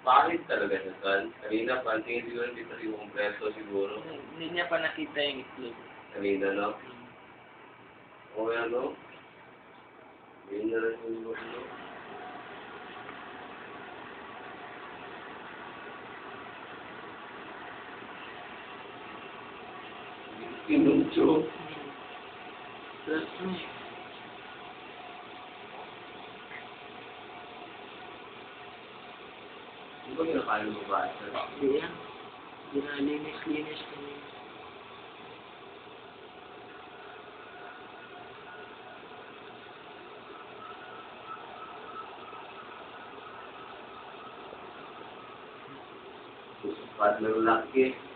Pangit talaga siya, Sal. Kanina, pantingin siguro dito yung preso siguro. Hindi niya pa nakita yung itlog. Kanina, no? O ano? Yun na rin yung ano. Pinuncho. Tapos, Di ba kinakain mo ba? hindi yan. Ginalinis-linis ko yun. Partner laki.